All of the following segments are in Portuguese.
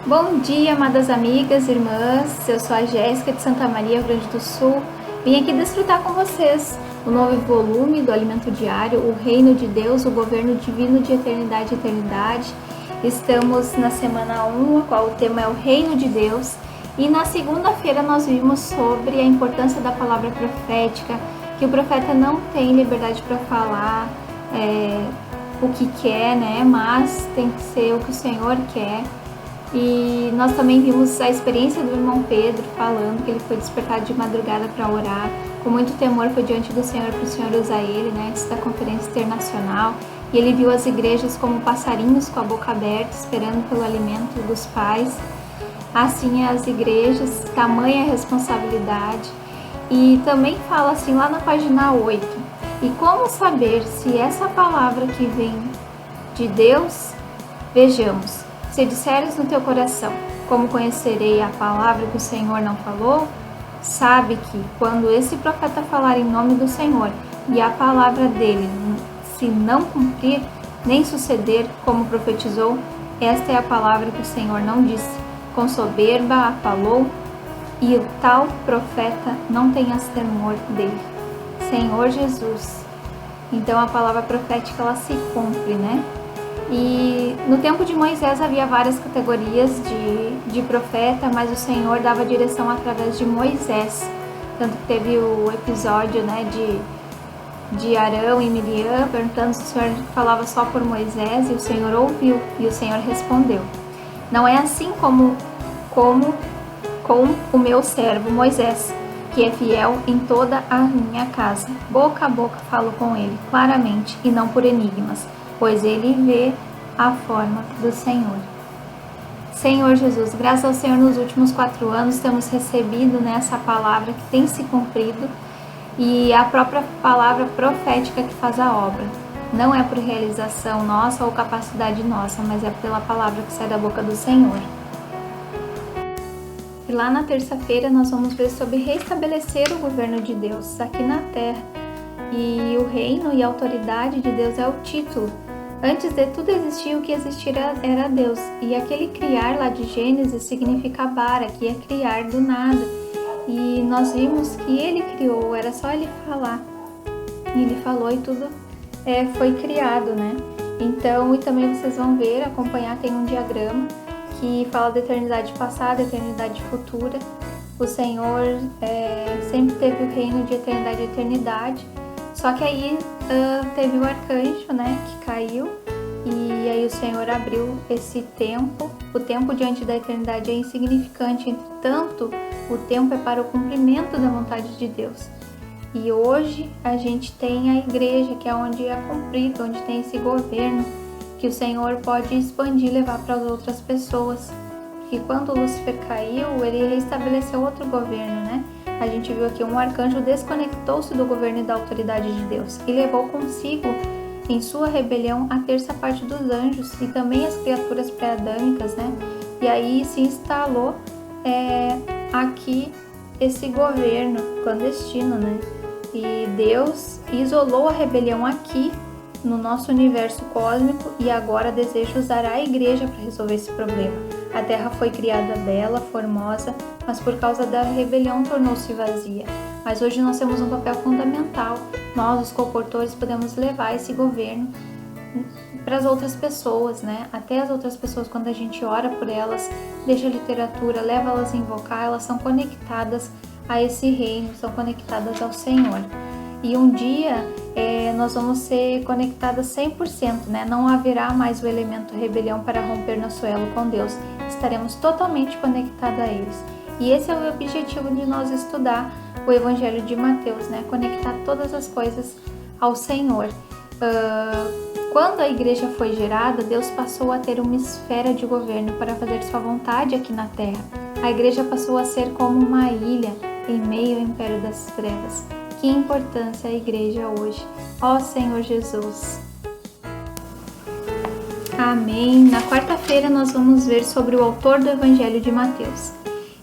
Bom dia, amadas amigas, irmãs. Eu sou a Jéssica de Santa Maria, Rio Grande do Sul. Vim aqui desfrutar com vocês o novo volume do Alimento Diário, o Reino de Deus, o Governo Divino de Eternidade e Eternidade. Estamos na semana 1, a qual o tema é o Reino de Deus. E na segunda-feira nós vimos sobre a importância da palavra profética, que o profeta não tem liberdade para falar o que quer, né? Mas tem que ser o que o Senhor quer. E nós também vimos a experiência do irmão Pedro falando que ele foi despertado de madrugada para orar, com muito temor foi diante do Senhor para o Senhor usar ele, né, antes da conferência internacional. E ele viu as igrejas como passarinhos com a boca aberta, esperando pelo alimento dos pais. Assim as igrejas, tamanha responsabilidade. E também fala assim lá na página 8, e como saber se essa palavra que vem de Deus? Vejamos. Se disseres no teu coração, como conhecerei a palavra que o Senhor não falou? Sabe que, quando esse profeta falar em nome do Senhor, e a palavra dele se não cumprir, nem suceder como profetizou, esta é a palavra que o Senhor não disse. Com soberba a falou, e o tal profeta não tenhas temor dele. Senhor Jesus. Então a palavra profética ela se cumpre, né? E no tempo de Moisés havia várias categorias de profeta, mas o Senhor dava direção através de Moisés. Tanto que teve o episódio, né, de Arão e Miriam perguntando se o Senhor falava só por Moisés, e o Senhor ouviu, e o Senhor respondeu. Não é assim como com o meu servo Moisés, que é fiel em toda a minha casa. Boca a boca falo com ele, claramente, e não por enigmas, pois ele vê a forma do Senhor. Senhor Jesus, graças ao Senhor, nos últimos 4 anos temos recebido nessa palavra que tem se cumprido, e a própria palavra profética que faz a obra. Não é por realização nossa ou capacidade nossa, mas é pela palavra que sai da boca do Senhor. E lá na terça-feira nós vamos ver sobre restabelecer o governo de Deus aqui na terra. E o reino e a autoridade de Deus é o título. Antes de tudo existir, o que existira era Deus. E aquele criar lá de Gênesis significa bara, que é criar do nada. E nós vimos que ele criou, era só ele falar. E ele falou e tudo foi criado, né? Então, e também vocês vão ver, acompanhar, tem um diagrama que fala da eternidade passada, eternidade futura. O Senhor sempre teve o reino de eternidade e eternidade. Só que aí teve o arcanjo, né, que caiu, e aí o Senhor abriu esse tempo. O tempo diante da eternidade é insignificante, entretanto, o tempo é para o cumprimento da vontade de Deus. E hoje a gente tem a igreja, que é onde é cumprido, onde tem esse governo, que o Senhor pode expandir e levar para as outras pessoas. Porque quando Lúcifer caiu, ele restabeleceu outro governo, né? A gente viu aqui um arcanjo desconectou-se do governo e da autoridade de Deus e levou consigo, em sua rebelião, a terça parte dos anjos e também as criaturas pré-adâmicas, né? E aí se instalou aqui esse governo clandestino, né? E Deus isolou a rebelião aqui no nosso universo cósmico e agora deseja usar a igreja para resolver esse problema. A terra foi criada bela, formosa, mas por causa da rebelião tornou-se vazia. Mas hoje nós temos um papel fundamental. Nós, os comportores, podemos levar esse governo para as outras pessoas, né? Até as outras pessoas, quando a gente ora por elas, deixa a literatura, leva elas a invocar, elas são conectadas a esse reino, são conectadas ao Senhor. E um dia nós vamos ser conectadas 100%, né? Não haverá mais o elemento rebelião para romper nosso elo com Deus. Estaremos totalmente conectados a eles. E esse é o objetivo de nós estudar o Evangelho de Mateus, né? Conectar todas as coisas ao Senhor. Quando a igreja foi gerada, Deus passou a ter uma esfera de governo para fazer sua vontade aqui na terra. A igreja passou a ser como uma ilha em meio ao império das trevas. Que importância a igreja hoje. Ó Senhor Jesus. Amém. Na quarta-feira nós vamos ver sobre o autor do Evangelho de Mateus.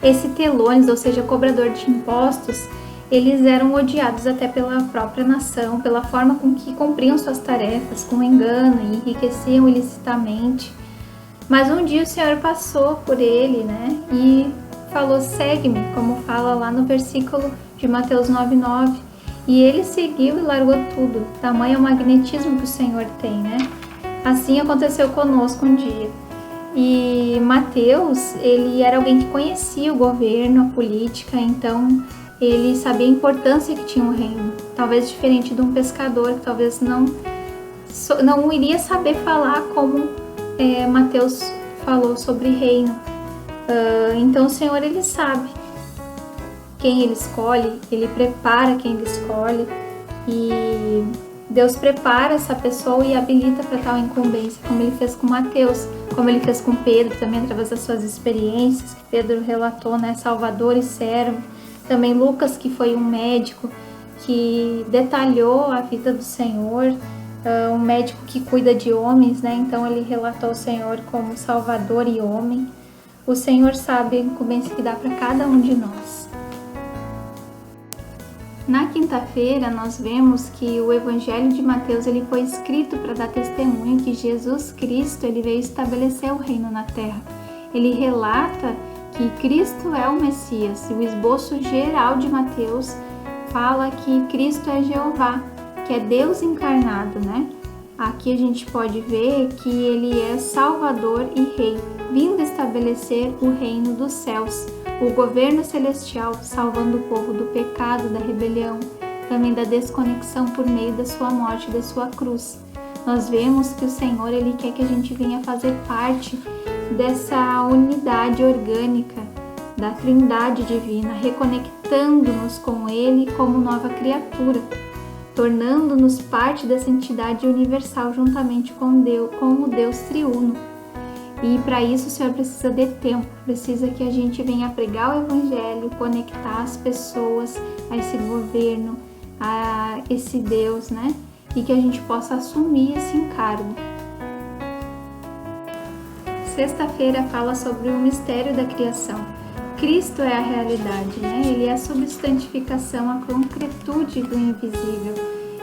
Esse Telônidas, ou seja, cobrador de impostos, eles eram odiados até pela própria nação, pela forma com que cumpriam suas tarefas, com engano e enriqueciam ilicitamente. Mas um dia o Senhor passou por ele, né, e falou: segue-me, como fala lá no versículo de Mateus 9:9. E ele seguiu e largou tudo. Tamanho é o magnetismo que o Senhor tem, né? Assim aconteceu conosco um dia. E Mateus, ele era alguém que conhecia o governo, a política, então ele sabia a importância que tinha o reino. Talvez diferente de um pescador, que talvez não iria saber falar como Mateus falou sobre reino. Então o Senhor, ele sabe quem ele escolhe, ele prepara quem ele escolhe, e Deus prepara essa pessoa e habilita para tal incumbência, como ele fez com Mateus, como ele fez com Pedro, também através das suas experiências, que Pedro relatou, né, Salvador e servo. Também Lucas, que foi um médico que detalhou a vida do Senhor, um médico que cuida de homens, né, então ele relatou o Senhor como Salvador e homem. O Senhor sabe a incumbência que dá para cada um de nós. Na quinta-feira, nós vemos que o Evangelho de Mateus ele foi escrito para dar testemunho que Jesus Cristo ele veio estabelecer o reino na terra. Ele relata que Cristo é o Messias, e o esboço geral de Mateus fala que Cristo é Jeová, que é Deus encarnado, né? Aqui a gente pode ver que ele é Salvador e Rei, vindo estabelecer o reino dos céus, o governo celestial, salvando o povo do pecado, da rebelião, também da desconexão por meio da sua morte e da sua cruz. Nós vemos que o Senhor ele quer que a gente venha fazer parte dessa unidade orgânica, da Trindade divina, reconectando-nos com Ele como nova criatura, tornando-nos parte dessa entidade universal juntamente com Deus, como Deus triuno. E para isso o Senhor precisa de tempo, precisa que a gente venha pregar o Evangelho, conectar as pessoas a esse governo, a esse Deus, né? E que a gente possa assumir esse encargo. Sexta-feira fala sobre o mistério da criação. Cristo é a realidade, né? Ele é a substantificação, a concretude do invisível.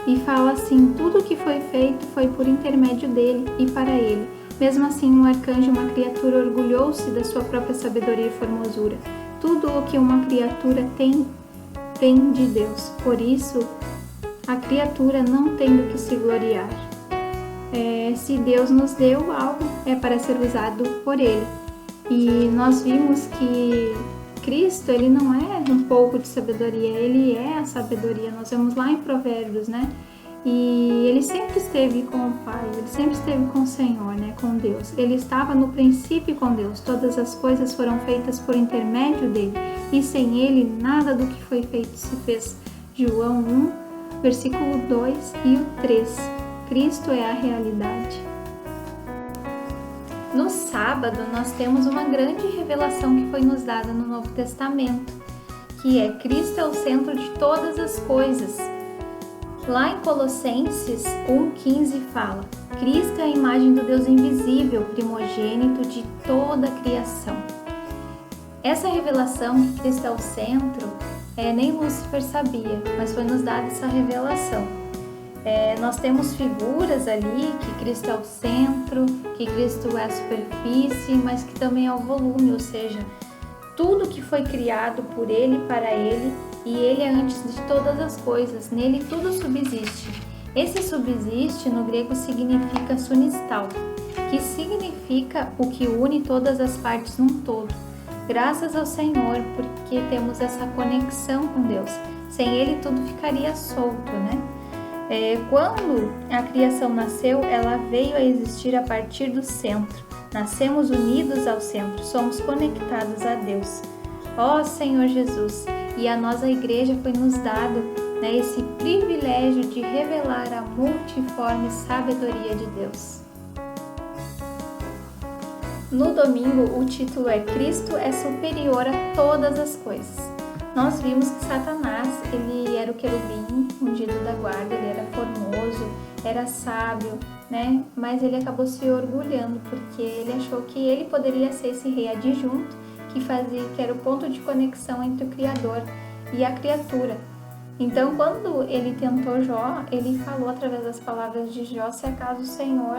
E fala assim, tudo que foi feito foi por intermédio dele e para ele. Mesmo assim, um arcanjo, uma criatura, orgulhou-se da sua própria sabedoria e formosura. Tudo o que uma criatura tem, vem de Deus. Por isso, a criatura não tem do que se gloriar. Se Deus nos deu algo, é para ser usado por Ele. E nós vimos que Cristo, ele não é um pouco de sabedoria, ele é a sabedoria. Nós vemos lá em Provérbios, né? E ele sempre esteve com o Pai, ele sempre esteve com o Senhor, né? Com Deus. Ele estava no princípio com Deus. Todas as coisas foram feitas por intermédio dele. E sem ele, nada do que foi feito se fez. João 1, versículo 2 e o 3. Cristo é a realidade. No sábado, nós temos uma grande revelação que foi nos dada no Novo Testamento, que é Cristo é o centro de todas as coisas. Lá em Colossenses 1,15 fala: Cristo é a imagem do Deus invisível, primogênito de toda a criação. Essa revelação que Cristo é o centro, nem Lúcifer sabia, mas foi nos dada essa revelação. Nós temos figuras ali que Cristo é o centro, que Cristo é a superfície, mas que também é o volume, ou seja, tudo que foi criado por Ele e para Ele, e Ele é antes de todas as coisas, nele tudo subsiste. Esse subsiste no grego significa sunistal, que significa o que une todas as partes num todo. Graças ao Senhor, porque temos essa conexão com Deus. Sem Ele tudo ficaria solto, né? Quando a criação nasceu, ela veio a existir a partir do centro. Nascemos unidos ao centro, somos conectados a Deus. Ó Senhor Jesus, e a nós a igreja foi nos dado, né, esse privilégio de revelar a multiforme sabedoria de Deus. No domingo, o título é Cristo é superior a todas as coisas. Nós vimos que Satanás, ele era o querubim ungido da guarda, ele era formoso, era sábio, né? Mas ele acabou se orgulhando porque ele achou que ele poderia ser esse rei adjunto que era o ponto de conexão entre o Criador e a criatura. Então, quando ele tentou Jó, ele falou através das palavras de Jó, se acaso o Senhor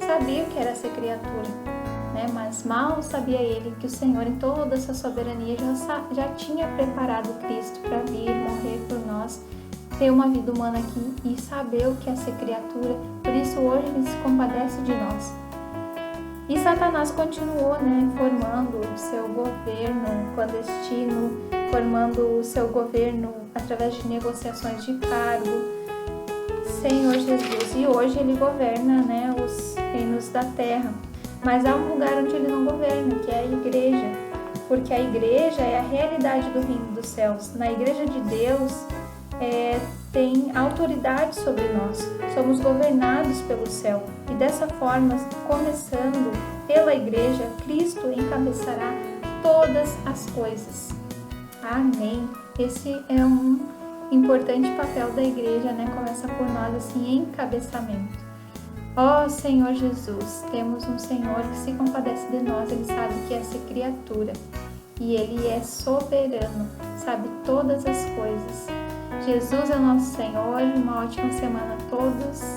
sabia o que era ser criatura. né? Mas mal sabia ele que o Senhor, em toda a sua soberania, já tinha preparado Cristo para vir morrer por nós, ter uma vida humana aqui e saber o que é ser criatura. Por isso hoje ele se compadece de nós. E Satanás continuou, né, formando o seu governo clandestino, formando o seu governo através de negociações de cargo, Senhor Jesus. E hoje ele governa, né, os reinos da terra. Mas há um lugar onde ele não governa, que é a igreja. Porque a igreja é a realidade do reino dos céus. Na igreja de Deus tem autoridade sobre nós. Somos governados pelo céu. E dessa forma, começando pela igreja, Cristo encabeçará todas as coisas. Amém. Esse é um importante papel da igreja, né? Começa por nós, assim, encabeçamento. Ó Senhor Jesus, temos um Senhor que se compadece de nós, Ele sabe o que é ser criatura. E Ele é soberano, sabe todas as coisas. Jesus é nosso Senhor, uma ótima semana a todos.